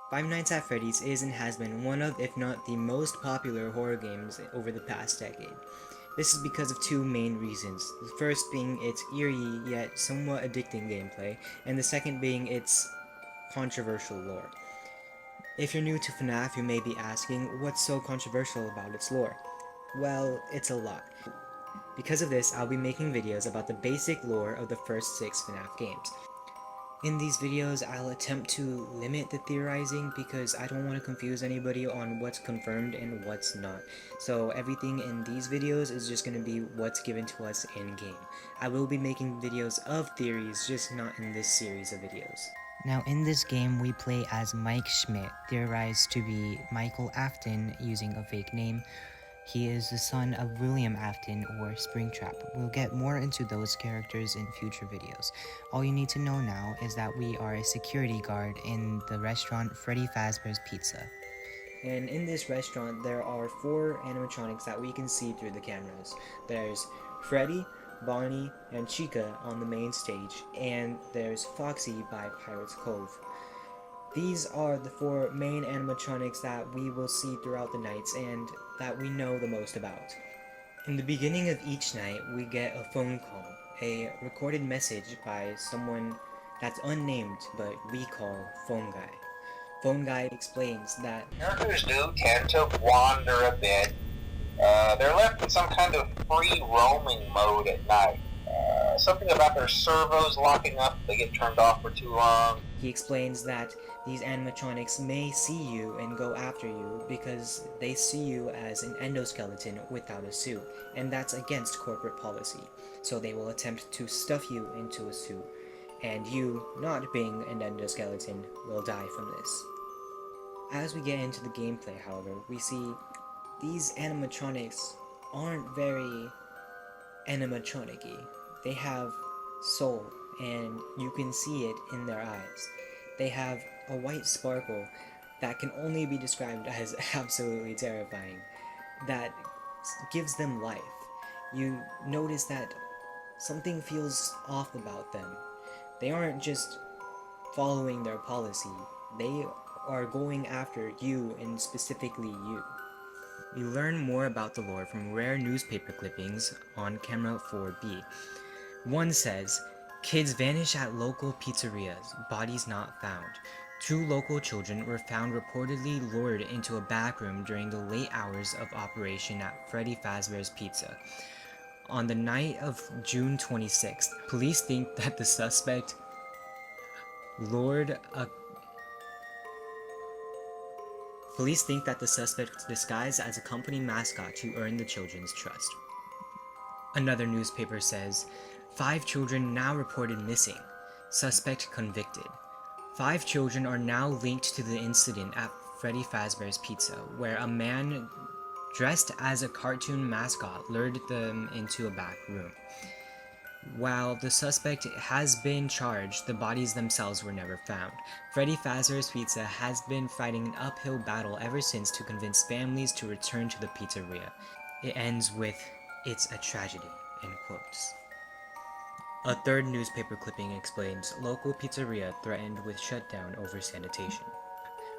Five Nights at Freddy's is and has been one of, if not the most popular horror games over the past decade. This is because of two main reasons. The first being its eerie yet somewhat addicting gameplay, and the second being its controversial lore. If you're new to FNAF, you may be asking, what's so controversial about its lore? Well, it's a lot. Because of this, I'll be making videos about the basic lore of the first 6 FNAF games. In these videos, I'll attempt to limit the theorizing because I don't want to confuse anybody on what's confirmed and what's not. So everything in these videos is just going to be what's given to us in-game. I will be making videos of theories, just not in this series of videos. Now in this game, we play as Mike Schmidt, theorized to be Michael Afton using a fake name. He is the son of William Afton or Springtrap. We'll get more into those characters in future videos. All you need to know now is that we are a security guard in the restaurant Freddy Fazbear's Pizza. And in this restaurant, there are 4 animatronics that we can see through the cameras. There's Freddy, Bonnie, and Chica on the main stage, and there's Foxy by Pirate's Cove. These are the 4 main animatronics that we will see throughout the nights and that we know the most about. In the beginning of each night, we get a phone call, a recorded message by someone that's unnamed but we call Phone Guy. Phone Guy explains that characters do tend to wander a bit. They're left in some kind of free roaming mode at night. Something about their servos locking up if they get turned off for too long. He explains that these animatronics may see you and go after you because they see you as an endoskeleton without a suit, and that's against corporate policy. So they will attempt to stuff you into a suit, and you, not being an endoskeleton, will die from this. As we get into the gameplay, however, we see these animatronics aren't very animatronic-y. They have soul, and you can see it in their eyes. They have a white sparkle that can only be described as absolutely terrifying, that gives them life. You notice that something feels off about them. They aren't just following their policy, they are going after you, and specifically you. We learn more about the lore from rare newspaper clippings on camera 4B. One says, kids vanish at local pizzerias, bodies not found. 2 local children were found reportedly lured into a back room during the late hours of operation at Freddy Fazbear's Pizza. On the night of June 26th, police think that the suspect lured a Police think that the suspect disguised as a company mascot to earn the children's trust. Another newspaper says, 5 children now reported missing. Suspect convicted. 5 children are now linked to the incident at Freddy Fazbear's Pizza, where a man dressed as a cartoon mascot lured them into a back room. While the suspect has been charged, the bodies themselves were never found. Freddy Fazbear's Pizza has been fighting an uphill battle ever since to convince families to return to the pizzeria. It ends with, "It's a tragedy," in quotes. A third newspaper clipping explains, local pizzeria threatened with shutdown over sanitation.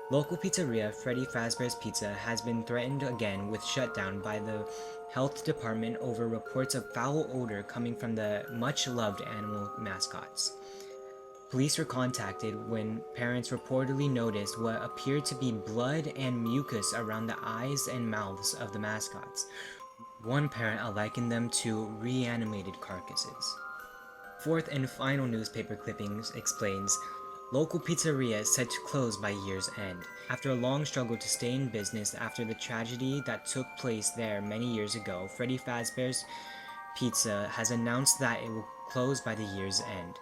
Local pizzeria Freddy Fazbear's Pizza has been threatened again with shutdown by the health department over reports of foul odor coming from the much-loved animal mascots. Police were contacted when parents reportedly noticed what appeared to be blood and mucus around the eyes and mouths of the mascots. One parent likened them to reanimated carcasses. Fourth and final newspaper clippings explains, local pizzeria is set to close by year's end. After a long struggle to stay in business after the tragedy that took place there many years ago, Freddy Fazbear's Pizza has announced that it will close by the year's end.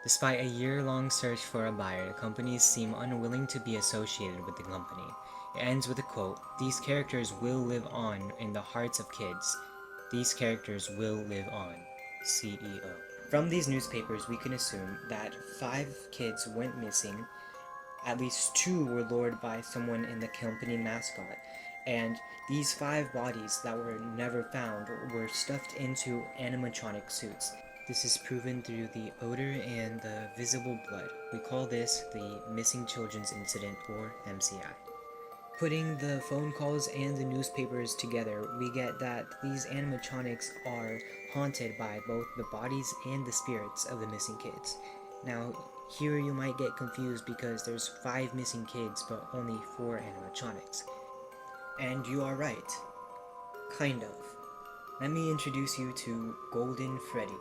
Despite a year-long search for a buyer, the companies seem unwilling to be associated with the company. It ends with a quote, "These characters will live on in the hearts of kids. These characters will live on. CEO." From these newspapers, we can assume that 5 kids went missing, at least 2 were lured by someone in the company mascot, and these 5 bodies that were never found were stuffed into animatronic suits. This is proven through the odor and the visible blood, We call this the Missing Children's Incident, or MCI. Putting the phone calls and the newspapers together, we get that these animatronics are haunted by both the bodies and the spirits of the missing kids. Now, here you might get confused because there's 5 missing kids but only 4 animatronics. And you are right. Kind of. Let me introduce you to Golden Freddy.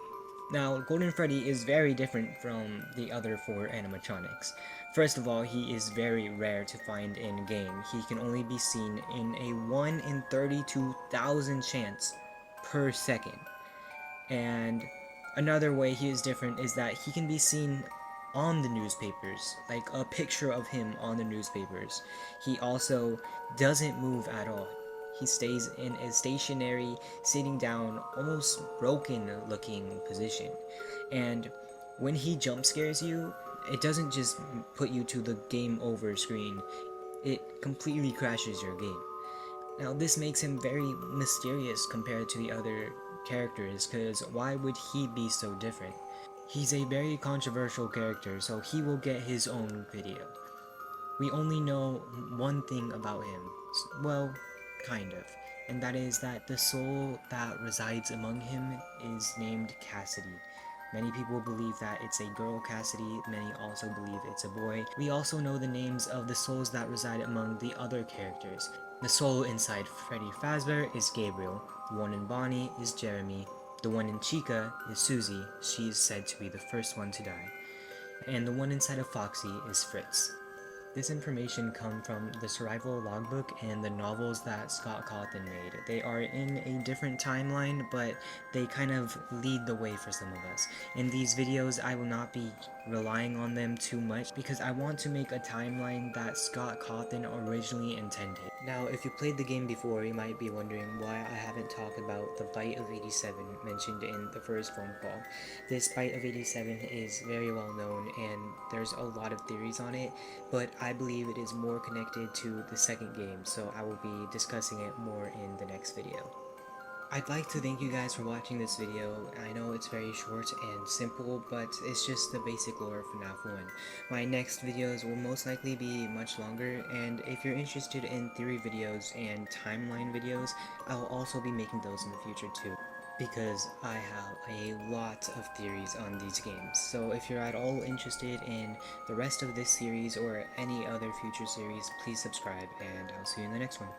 Now, Golden Freddy is very different from the other 4 animatronics. First of all, he is very rare to find in game. He can only be seen in a 1 in 32,000 chance per second. And another way he is different is that he can be seen on the newspapers, like a picture of him on the newspapers. He also doesn't move at all. He stays in a stationary, sitting down, almost broken looking position. And when he jump scares you, it doesn't just put you to the game over screen, it completely crashes your game. Now, this makes him very mysterious compared to the other characters, because why would he be so different? He's a very controversial character, so he will get his own video. We only know one thing about him, well, kind of, and that is that the soul that resides among him is named Cassidy. Many people believe that it's a girl, Cassidy, many also believe it's a boy. We also know the names of the souls that reside among the other characters. The soul inside Freddy Fazbear is Gabriel, the one in Bonnie is Jeremy, the one in Chica is Susie, she is said to be the first one to die, and the one inside of Foxy is Fritz. This information comes from the Survival Logbook and the novels that Scott Cawthon made. They are in a different timeline, but they kind of lead the way for some of us. In these videos, I will not be relying on them too much because I want to make a timeline that Scott Cawthon originally intended. Now, if you played the game before, you might be wondering why I haven't talked about the Bite of 87 mentioned in the first phone call. This Bite of 87 is very well known and there's a lot of theories on it, but I believe it is more connected to the second game, so I will be discussing it more in the next video. I'd like to thank you guys for watching this video. I know it's very short and simple, but it's just the basic lore of FNAF 1. My next videos will most likely be much longer, and if you're interested in theory videos and timeline videos, I will also be making those in the future too, because I have a lot of theories on these games. So if you're at all interested in the rest of this series or any other future series, please subscribe, and I'll see you in the next one.